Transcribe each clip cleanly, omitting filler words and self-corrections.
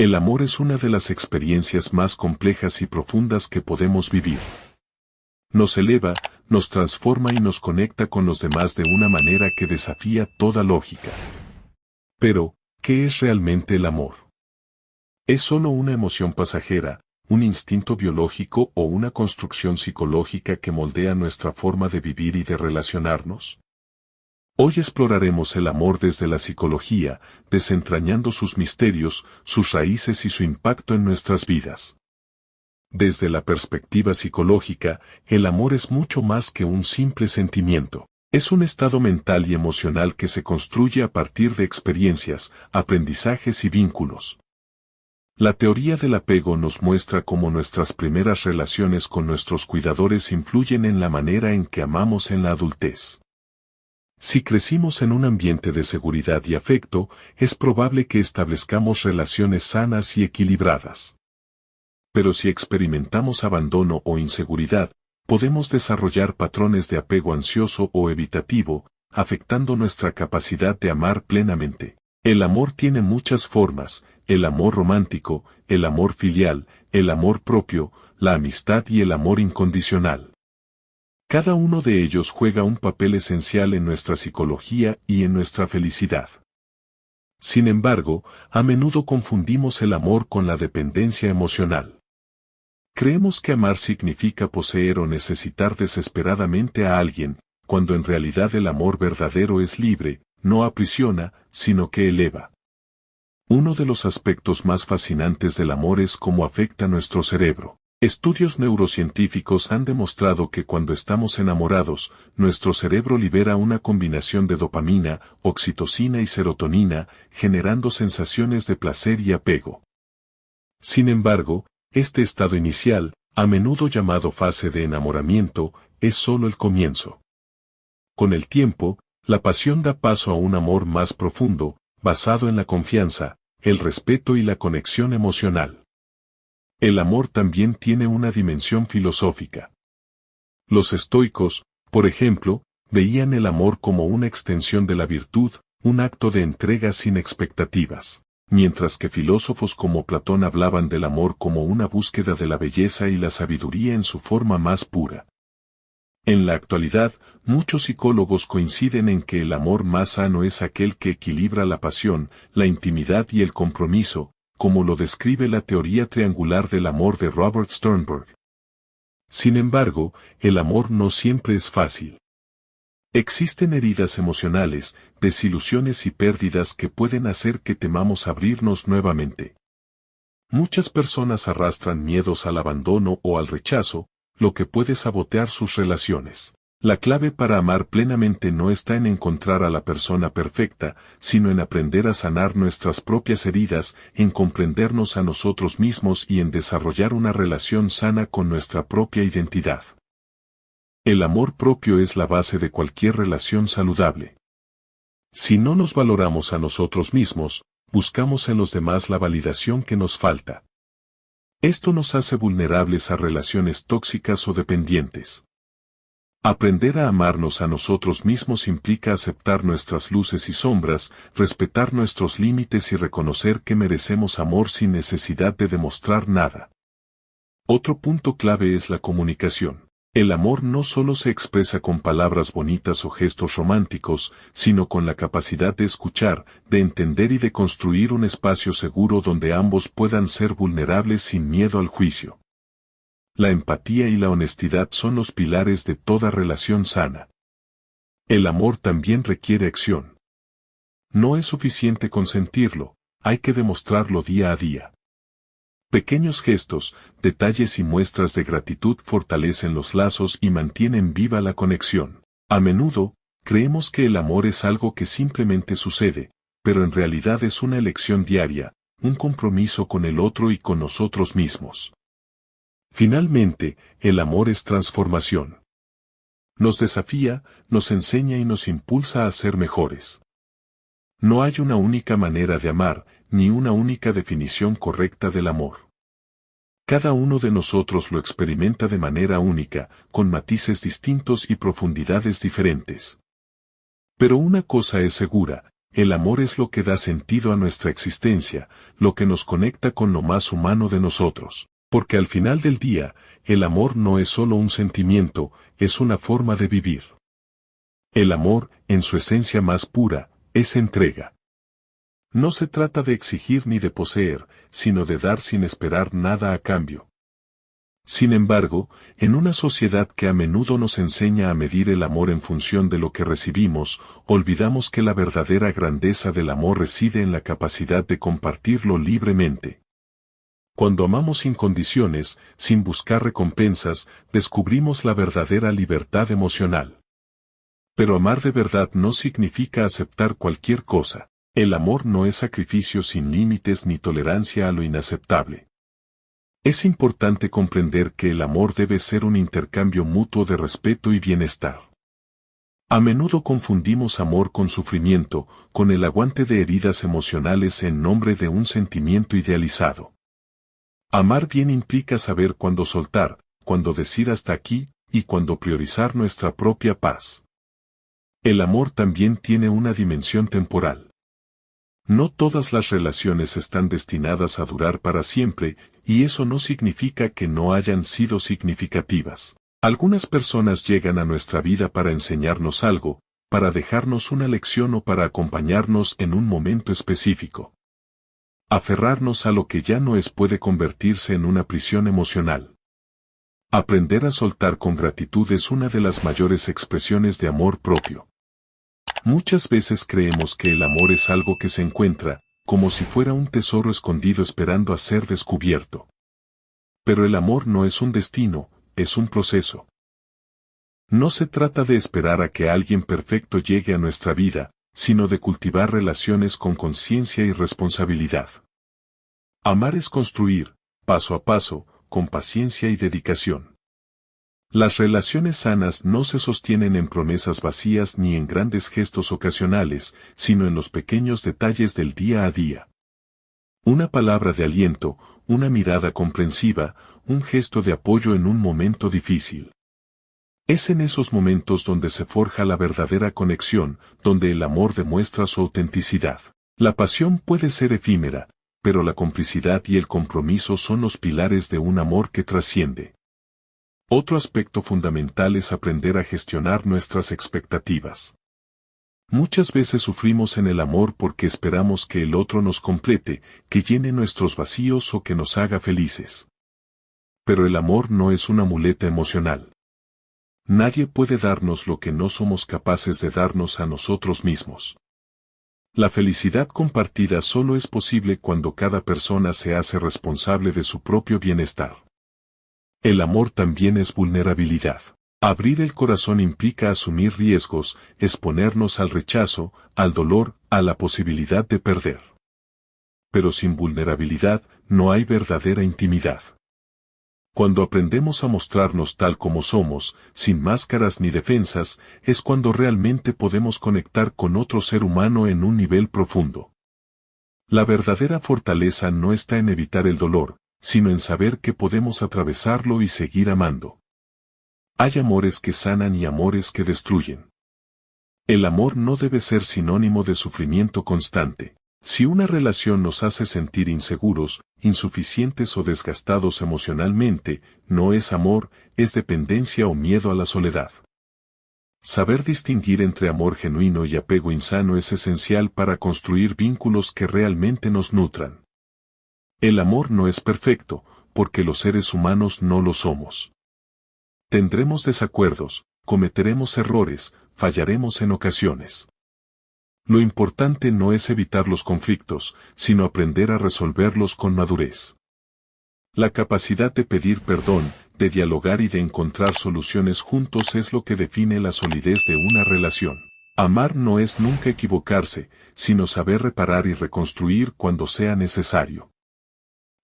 El amor es una de las experiencias más complejas y profundas que podemos vivir. Nos eleva, nos transforma y nos conecta con los demás de una manera que desafía toda lógica. Pero, ¿qué es realmente el amor? ¿Es solo una emoción pasajera, un instinto biológico o una construcción psicológica que moldea nuestra forma de vivir y de relacionarnos? Hoy exploraremos el amor desde la psicología, desentrañando sus misterios, sus raíces y su impacto en nuestras vidas. Desde la perspectiva psicológica, el amor es mucho más que un simple sentimiento. Es un estado mental y emocional que se construye a partir de experiencias, aprendizajes y vínculos. La teoría del apego nos muestra cómo nuestras primeras relaciones con nuestros cuidadores influyen en la manera en que amamos en la adultez. Si crecimos en un ambiente de seguridad y afecto, es probable que establezcamos relaciones sanas y equilibradas. Pero si experimentamos abandono o inseguridad, podemos desarrollar patrones de apego ansioso o evitativo, afectando nuestra capacidad de amar plenamente. El amor tiene muchas formas: el amor romántico, el amor filial, el amor propio, la amistad y el amor incondicional. Cada uno de ellos juega un papel esencial en nuestra psicología y en nuestra felicidad. Sin embargo, a menudo confundimos el amor con la dependencia emocional. Creemos que amar significa poseer o necesitar desesperadamente a alguien, cuando en realidad el amor verdadero es libre, no aprisiona, sino que eleva. Uno de los aspectos más fascinantes del amor es cómo afecta nuestro cerebro. Estudios neurocientíficos han demostrado que cuando estamos enamorados, nuestro cerebro libera una combinación de dopamina, oxitocina y serotonina, generando sensaciones de placer y apego. Sin embargo, este estado inicial, a menudo llamado fase de enamoramiento, es solo el comienzo. Con el tiempo, la pasión da paso a un amor más profundo, basado en la confianza, el respeto y la conexión emocional. El amor también tiene una dimensión filosófica. Los estoicos, por ejemplo, veían el amor como una extensión de la virtud, un acto de entrega sin expectativas, mientras que filósofos como Platón hablaban del amor como una búsqueda de la belleza y la sabiduría en su forma más pura. En la actualidad, muchos psicólogos coinciden en que el amor más sano es aquel que equilibra la pasión, la intimidad y el compromiso, como lo describe la teoría triangular del amor de Robert Sternberg. Sin embargo, el amor no siempre es fácil. Existen heridas emocionales, desilusiones y pérdidas que pueden hacer que temamos abrirnos nuevamente. Muchas personas arrastran miedos al abandono o al rechazo, lo que puede sabotear sus relaciones. La clave para amar plenamente no está en encontrar a la persona perfecta, sino en aprender a sanar nuestras propias heridas, en comprendernos a nosotros mismos y en desarrollar una relación sana con nuestra propia identidad. El amor propio es la base de cualquier relación saludable. Si no nos valoramos a nosotros mismos, buscamos en los demás la validación que nos falta. Esto nos hace vulnerables a relaciones tóxicas o dependientes. Aprender a amarnos a nosotros mismos implica aceptar nuestras luces y sombras, respetar nuestros límites y reconocer que merecemos amor sin necesidad de demostrar nada. Otro punto clave es la comunicación. El amor no solo se expresa con palabras bonitas o gestos románticos, sino con la capacidad de escuchar, de entender y de construir un espacio seguro donde ambos puedan ser vulnerables sin miedo al juicio. La empatía y la honestidad son los pilares de toda relación sana. El amor también requiere acción. No es suficiente con sentirlo, hay que demostrarlo día a día. Pequeños gestos, detalles y muestras de gratitud fortalecen los lazos y mantienen viva la conexión. A menudo, creemos que el amor es algo que simplemente sucede, pero en realidad es una elección diaria, un compromiso con el otro y con nosotros mismos. Finalmente, el amor es transformación. Nos desafía, nos enseña y nos impulsa a ser mejores. No hay una única manera de amar, ni una única definición correcta del amor. Cada uno de nosotros lo experimenta de manera única, con matices distintos y profundidades diferentes. Pero una cosa es segura, El amor es lo que da sentido a nuestra existencia, lo que nos conecta con lo más humano de nosotros. Porque al final del día, el amor no es solo un sentimiento, es una forma de vivir. El amor, en su esencia más pura, es entrega. No se trata de exigir ni de poseer, sino de dar sin esperar nada a cambio. Sin embargo, en una sociedad que a menudo nos enseña a medir el amor en función de lo que recibimos, olvidamos que la verdadera grandeza del amor reside en la capacidad de compartirlo libremente. Cuando amamos sin condiciones, sin buscar recompensas, descubrimos la verdadera libertad emocional. Pero amar de verdad no significa aceptar cualquier cosa. El amor no es sacrificio sin límites ni tolerancia a lo inaceptable. Es importante comprender que el amor debe ser un intercambio mutuo de respeto y bienestar. A menudo confundimos amor con sufrimiento, con el aguante de heridas emocionales en nombre de un sentimiento idealizado. Amar bien implica saber cuándo soltar, cuándo decir hasta aquí, y cuándo priorizar nuestra propia paz. El amor también tiene una dimensión temporal. No todas las relaciones están destinadas a durar para siempre, y eso no significa que no hayan sido significativas. Algunas personas llegan a nuestra vida para enseñarnos algo, para dejarnos una lección o para acompañarnos en un momento específico. Aferrarnos a lo que ya no es puede convertirse en una prisión emocional. Aprender a soltar con gratitud es una de las mayores expresiones de amor propio. Muchas veces creemos que el amor es algo que se encuentra, como si fuera un tesoro escondido esperando a ser descubierto. Pero el amor no es un destino, es un proceso. No se trata de esperar a que alguien perfecto llegue a nuestra vida, sino de cultivar relaciones con conciencia y responsabilidad. Amar es construir, paso a paso, con paciencia y dedicación. Las relaciones sanas no se sostienen en promesas vacías ni en grandes gestos ocasionales, sino en los pequeños detalles del día a día. Una palabra de aliento, una mirada comprensiva, un gesto de apoyo en un momento difícil. Es en esos momentos donde se forja la verdadera conexión, donde el amor demuestra su autenticidad. La pasión puede ser efímera, pero la complicidad y el compromiso son los pilares de un amor que trasciende. Otro aspecto fundamental es aprender a gestionar nuestras expectativas. Muchas veces sufrimos en el amor porque esperamos que el otro nos complete, que llene nuestros vacíos o que nos haga felices. Pero el amor no es una muleta emocional. Nadie puede darnos lo que no somos capaces de darnos a nosotros mismos. La felicidad compartida solo es posible cuando cada persona se hace responsable de su propio bienestar. El amor también es vulnerabilidad. Abrir el corazón implica asumir riesgos, exponernos al rechazo, al dolor, a la posibilidad de perder. Pero sin vulnerabilidad, no hay verdadera intimidad. Cuando aprendemos a mostrarnos tal como somos, sin máscaras ni defensas, es cuando realmente podemos conectar con otro ser humano en un nivel profundo. La verdadera fortaleza no está en evitar el dolor, sino en saber que podemos atravesarlo y seguir amando. Hay amores que sanan y amores que destruyen. El amor no debe ser sinónimo de sufrimiento constante. Si una relación nos hace sentir inseguros, insuficientes o desgastados emocionalmente, no es amor, es dependencia o miedo a la soledad. Saber distinguir entre amor genuino y apego insano es esencial para construir vínculos que realmente nos nutran. El amor no es perfecto, porque los seres humanos no lo somos. Tendremos desacuerdos, cometeremos errores, fallaremos en ocasiones. Lo importante no es evitar los conflictos, sino aprender a resolverlos con madurez. La capacidad de pedir perdón, de dialogar y de encontrar soluciones juntos es lo que define la solidez de una relación. Amar no es nunca equivocarse, sino saber reparar y reconstruir cuando sea necesario.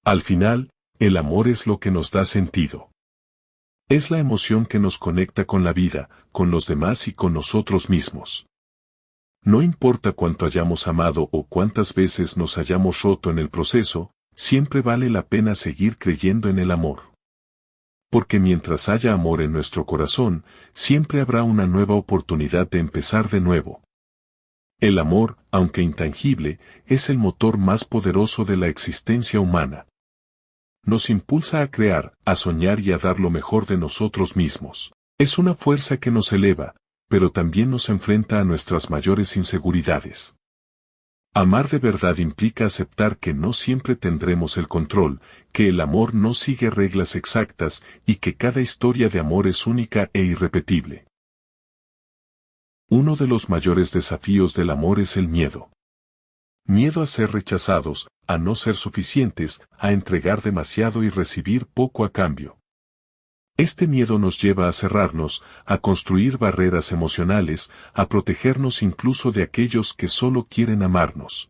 Al final, el amor es lo que nos da sentido. Es la emoción que nos conecta con la vida, con los demás y con nosotros mismos. No importa cuánto hayamos amado o cuántas veces nos hayamos roto en el proceso, siempre vale la pena seguir creyendo en el amor. Porque mientras haya amor en nuestro corazón, siempre habrá una nueva oportunidad de empezar de nuevo. El amor, aunque intangible, es el motor más poderoso de la existencia humana. Nos impulsa a crear, a soñar y a dar lo mejor de nosotros mismos. Es una fuerza que nos eleva, pero también nos enfrenta a nuestras mayores inseguridades. Amar de verdad implica aceptar que no siempre tendremos el control, que el amor no sigue reglas exactas y que cada historia de amor es única e irrepetible. Uno de los mayores desafíos del amor es el miedo. Miedo a ser rechazados, a no ser suficientes, a entregar demasiado y recibir poco a cambio. Este miedo nos lleva a cerrarnos, a construir barreras emocionales, a protegernos incluso de aquellos que solo quieren amarnos.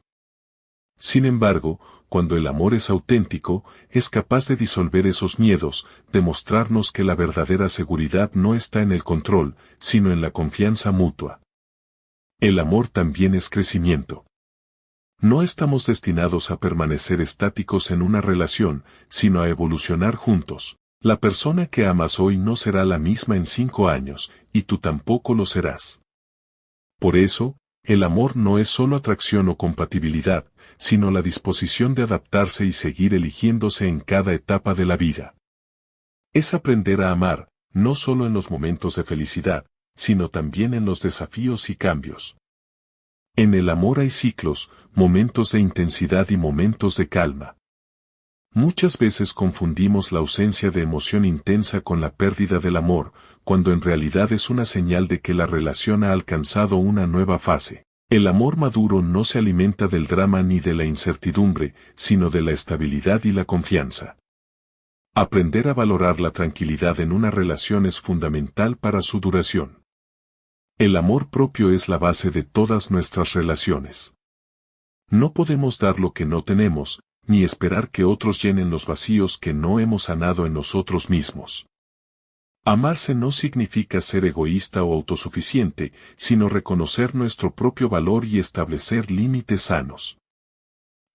Sin embargo, cuando el amor es auténtico, es capaz de disolver esos miedos, de mostrarnos que la verdadera seguridad no está en el control, sino en la confianza mutua. El amor también es crecimiento. No estamos destinados a permanecer estáticos en una relación, sino a evolucionar juntos. La persona que amas hoy no será la misma en 5 años, y tú tampoco lo serás. Por eso, el amor no es solo atracción o compatibilidad, sino la disposición de adaptarse y seguir eligiéndose en cada etapa de la vida. Es aprender a amar, no solo en los momentos de felicidad, sino también en los desafíos y cambios. En el amor hay ciclos, momentos de intensidad y momentos de calma. Muchas veces confundimos la ausencia de emoción intensa con la pérdida del amor, cuando en realidad es una señal de que la relación ha alcanzado una nueva fase. El amor maduro no se alimenta del drama ni de la incertidumbre, sino de la estabilidad y la confianza. Aprender a valorar la tranquilidad en una relación es fundamental para su duración. El amor propio es la base de todas nuestras relaciones. No podemos dar lo que no tenemos, ni esperar que otros llenen los vacíos que no hemos sanado en nosotros mismos. Amarse no significa ser egoísta o autosuficiente, sino reconocer nuestro propio valor y establecer límites sanos.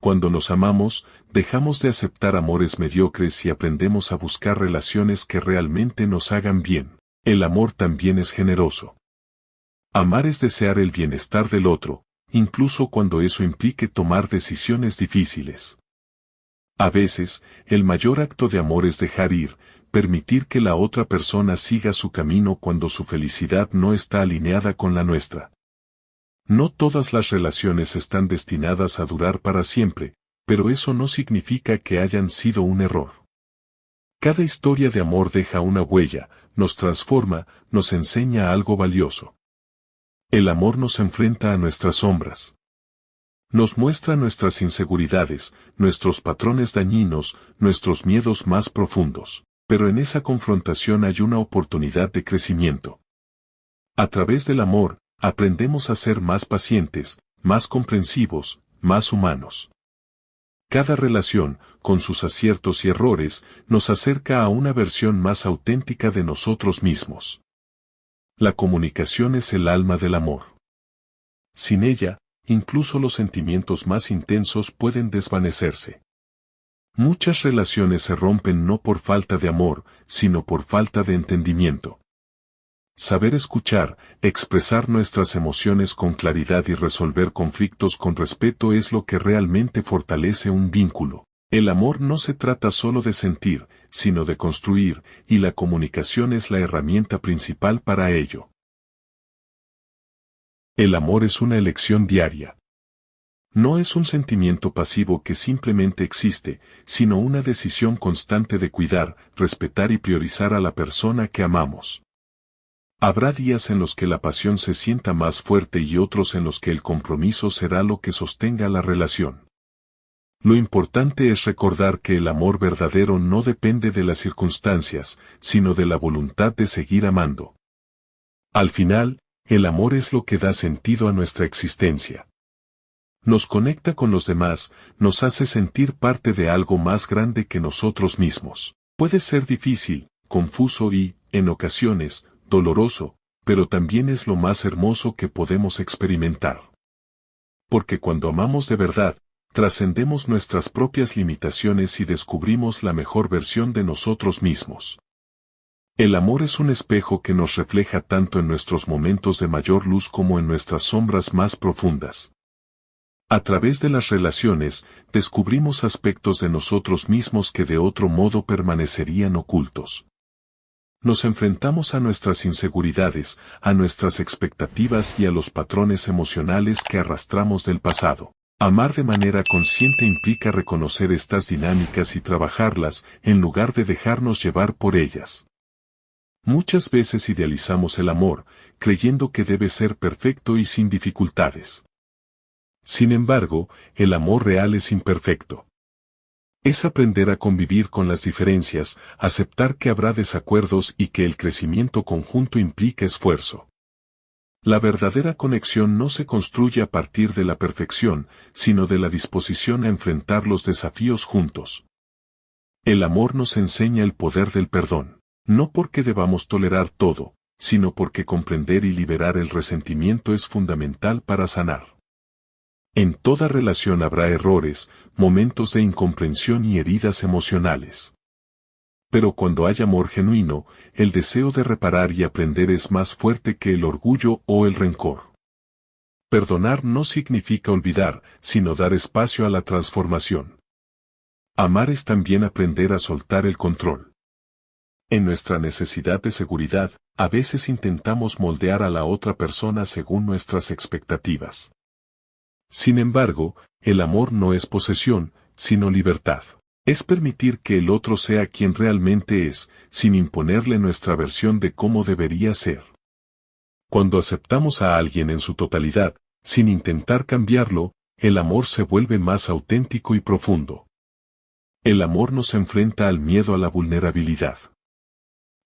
Cuando nos amamos, dejamos de aceptar amores mediocres y aprendemos a buscar relaciones que realmente nos hagan bien. El amor también es generoso. Amar es desear el bienestar del otro, incluso cuando eso implique tomar decisiones difíciles. A veces, el mayor acto de amor es dejar ir, permitir que la otra persona siga su camino cuando su felicidad no está alineada con la nuestra. No todas las relaciones están destinadas a durar para siempre, pero eso no significa que hayan sido un error. Cada historia de amor deja una huella, nos transforma, nos enseña algo valioso. El amor nos enfrenta a nuestras sombras. Nos muestra nuestras inseguridades, nuestros patrones dañinos, nuestros miedos más profundos. Pero en esa confrontación hay una oportunidad de crecimiento. A través del amor, aprendemos a ser más pacientes, más comprensivos, más humanos. Cada relación, con sus aciertos y errores, nos acerca a una versión más auténtica de nosotros mismos. La comunicación es el alma del amor. Sin ella, incluso los sentimientos más intensos pueden desvanecerse. Muchas relaciones se rompen no por falta de amor, sino por falta de entendimiento. Saber escuchar, expresar nuestras emociones con claridad y resolver conflictos con respeto es lo que realmente fortalece un vínculo. El amor no se trata solo de sentir, sino de construir, y la comunicación es la herramienta principal para ello. El amor es una elección diaria. No es un sentimiento pasivo que simplemente existe, sino una decisión constante de cuidar, respetar y priorizar a la persona que amamos. Habrá días en los que la pasión se sienta más fuerte y otros en los que el compromiso será lo que sostenga la relación. Lo importante es recordar que el amor verdadero no depende de las circunstancias, sino de la voluntad de seguir amando. Al final, el amor es lo que da sentido a nuestra existencia. Nos conecta con los demás, nos hace sentir parte de algo más grande que nosotros mismos. Puede ser difícil, confuso y, en ocasiones, doloroso, pero también es lo más hermoso que podemos experimentar. Porque cuando amamos de verdad, trascendemos nuestras propias limitaciones y descubrimos la mejor versión de nosotros mismos. El amor es un espejo que nos refleja tanto en nuestros momentos de mayor luz como en nuestras sombras más profundas. A través de las relaciones, descubrimos aspectos de nosotros mismos que de otro modo permanecerían ocultos. Nos enfrentamos a nuestras inseguridades, a nuestras expectativas y a los patrones emocionales que arrastramos del pasado. Amar de manera consciente implica reconocer estas dinámicas y trabajarlas, en lugar de dejarnos llevar por ellas. Muchas veces idealizamos el amor, creyendo que debe ser perfecto y sin dificultades. Sin embargo, el amor real es imperfecto. Es aprender a convivir con las diferencias, aceptar que habrá desacuerdos y que el crecimiento conjunto implica esfuerzo. La verdadera conexión no se construye a partir de la perfección, sino de la disposición a enfrentar los desafíos juntos. El amor nos enseña el poder del perdón, no porque debamos tolerar todo, sino porque comprender y liberar el resentimiento es fundamental para sanar. En toda relación habrá errores, momentos de incomprensión y heridas emocionales. Pero cuando hay amor genuino, el deseo de reparar y aprender es más fuerte que el orgullo o el rencor. Perdonar no significa olvidar, sino dar espacio a la transformación. Amar es también aprender a soltar el control. En nuestra necesidad de seguridad, a veces intentamos moldear a la otra persona según nuestras expectativas. Sin embargo, el amor no es posesión, sino libertad. Es permitir que el otro sea quien realmente es, sin imponerle nuestra versión de cómo debería ser. Cuando aceptamos a alguien en su totalidad, sin intentar cambiarlo, el amor se vuelve más auténtico y profundo. El amor nos enfrenta al miedo a la vulnerabilidad.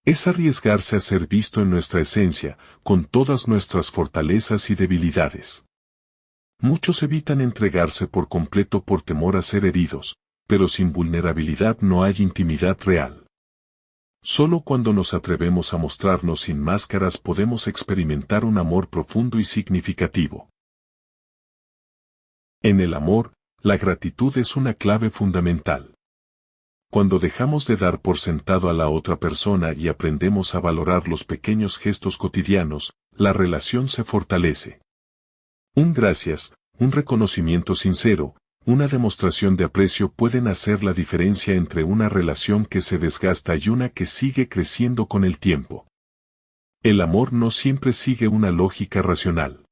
Es arriesgarse a ser visto en nuestra esencia, con todas nuestras fortalezas y debilidades. Muchos evitan entregarse por completo por temor a ser heridos, pero sin vulnerabilidad no hay intimidad real. Solo cuando nos atrevemos a mostrarnos sin máscaras podemos experimentar un amor profundo y significativo. En el amor, la gratitud es una clave fundamental. Cuando dejamos de dar por sentado a la otra persona y aprendemos a valorar los pequeños gestos cotidianos, la relación se fortalece. Un gracias, un reconocimiento sincero, una demostración de aprecio pueden hacer la diferencia entre una relación que se desgasta y una que sigue creciendo con el tiempo. El amor no siempre sigue una lógica racional.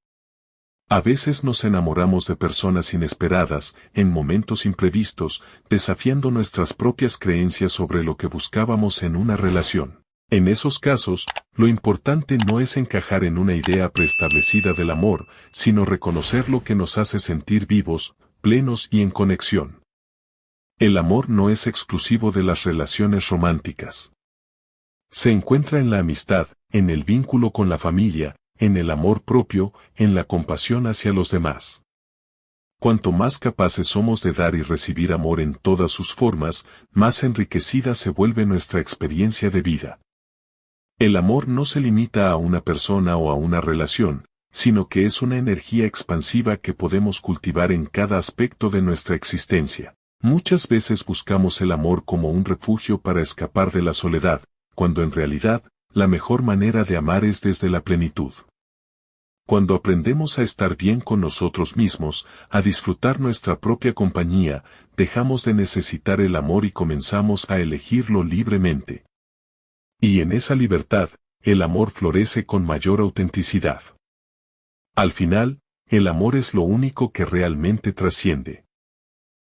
A veces nos enamoramos de personas inesperadas, en momentos imprevistos, desafiando nuestras propias creencias sobre lo que buscábamos en una relación. En esos casos, lo importante no es encajar en una idea preestablecida del amor, sino reconocer lo que nos hace sentir vivos, plenos y en conexión. El amor no es exclusivo de las relaciones románticas. Se encuentra en la amistad, en el vínculo con la familia, en el amor propio, en la compasión hacia los demás. Cuanto más capaces somos de dar y recibir amor en todas sus formas, más enriquecida se vuelve nuestra experiencia de vida. El amor no se limita a una persona o a una relación, sino que es una energía expansiva que podemos cultivar en cada aspecto de nuestra existencia. Muchas veces buscamos el amor como un refugio para escapar de la soledad, cuando en realidad, la mejor manera de amar es desde la plenitud. Cuando aprendemos a estar bien con nosotros mismos, a disfrutar nuestra propia compañía, dejamos de necesitar el amor y comenzamos a elegirlo libremente. Y en esa libertad, el amor florece con mayor autenticidad. Al final, el amor es lo único que realmente trasciende.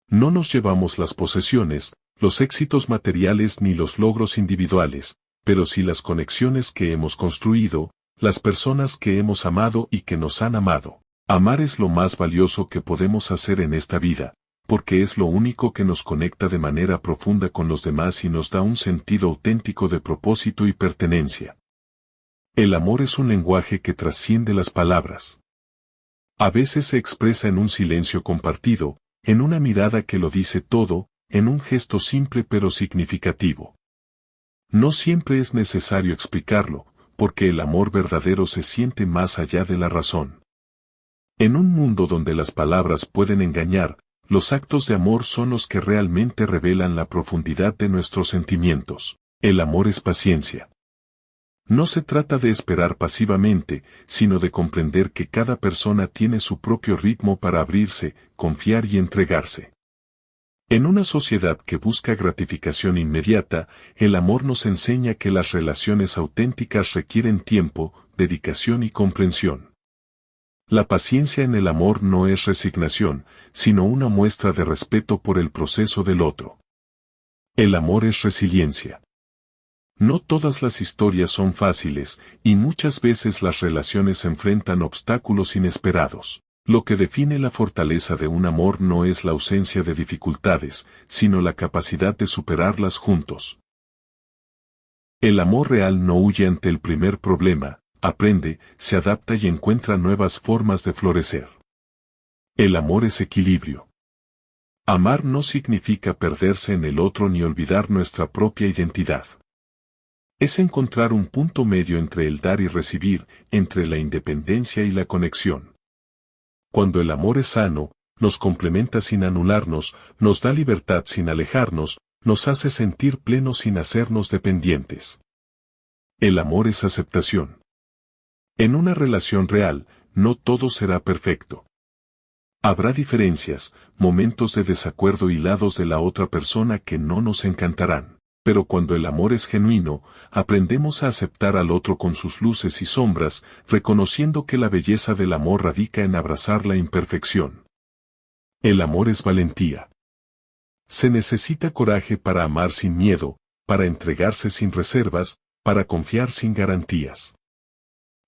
No nos llevamos las posesiones, los éxitos materiales ni los logros individuales, pero sí las conexiones que hemos construido, las personas que hemos amado y que nos han amado. Amar es lo más valioso que podemos hacer en esta vida, porque es lo único que nos conecta de manera profunda con los demás y nos da un sentido auténtico de propósito y pertenencia. El amor es un lenguaje que trasciende las palabras. A veces se expresa en un silencio compartido, en una mirada que lo dice todo, en un gesto simple pero significativo. No siempre es necesario explicarlo, porque el amor verdadero se siente más allá de la razón. En un mundo donde las palabras pueden engañar, los actos de amor son los que realmente revelan la profundidad de nuestros sentimientos. El amor es paciencia. No se trata de esperar pasivamente, sino de comprender que cada persona tiene su propio ritmo para abrirse, confiar y entregarse. En una sociedad que busca gratificación inmediata, el amor nos enseña que las relaciones auténticas requieren tiempo, dedicación y comprensión. La paciencia en el amor no es resignación, sino una muestra de respeto por el proceso del otro. El amor es resiliencia. No todas las historias son fáciles, y muchas veces las relaciones enfrentan obstáculos inesperados. Lo que define la fortaleza de un amor no es la ausencia de dificultades, sino la capacidad de superarlas juntos. El amor real no huye ante el primer problema, aprende, se adapta y encuentra nuevas formas de florecer. El amor es equilibrio. Amar no significa perderse en el otro ni olvidar nuestra propia identidad. Es encontrar un punto medio entre el dar y recibir, entre la independencia y la conexión. Cuando el amor es sano, nos complementa sin anularnos, nos da libertad sin alejarnos, nos hace sentir plenos sin hacernos dependientes. El amor es aceptación. En una relación real, no todo será perfecto. Habrá diferencias, momentos de desacuerdo y lados de la otra persona que no nos encantarán. Pero cuando el amor es genuino, aprendemos a aceptar al otro con sus luces y sombras, reconociendo que la belleza del amor radica en abrazar la imperfección. El amor es valentía. Se necesita coraje para amar sin miedo, para entregarse sin reservas, para confiar sin garantías.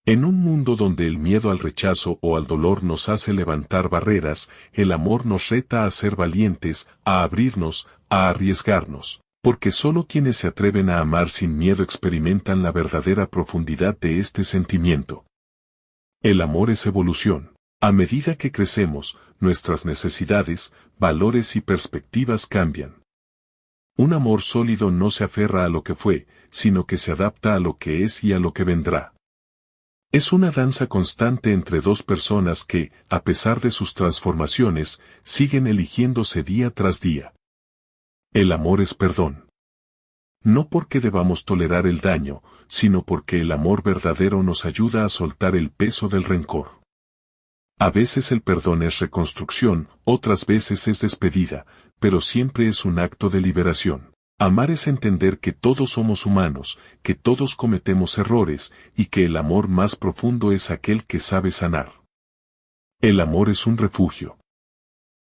En un mundo donde el miedo al rechazo o al dolor nos hace levantar barreras, el amor nos reta a ser valientes, a abrirnos, a arriesgarnos. Porque solo quienes se atreven a amar sin miedo experimentan la verdadera profundidad de este sentimiento. El amor es evolución. A medida que crecemos, nuestras necesidades, valores y perspectivas cambian. Un amor sólido no se aferra a lo que fue, sino que se adapta a lo que es y a lo que vendrá. Es una danza constante entre dos personas que, a pesar de sus transformaciones, siguen eligiéndose día tras día. El amor es perdón. No porque debamos tolerar el daño, sino porque el amor verdadero nos ayuda a soltar el peso del rencor. A veces el perdón es reconstrucción, otras veces es despedida, pero siempre es un acto de liberación. Amar es entender que todos somos humanos, que todos cometemos errores, y que el amor más profundo es aquel que sabe sanar. El amor es un refugio.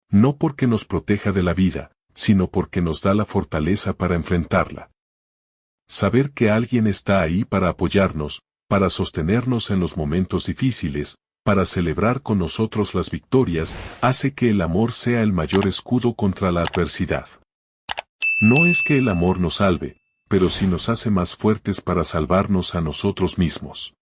No porque nos proteja de la vida, sino porque nos da la fortaleza para enfrentarla. Saber que alguien está ahí para apoyarnos, para sostenernos en los momentos difíciles, para celebrar con nosotros las victorias, hace que el amor sea el mayor escudo contra la adversidad. No es que el amor nos salve, pero sí nos hace más fuertes para salvarnos a nosotros mismos.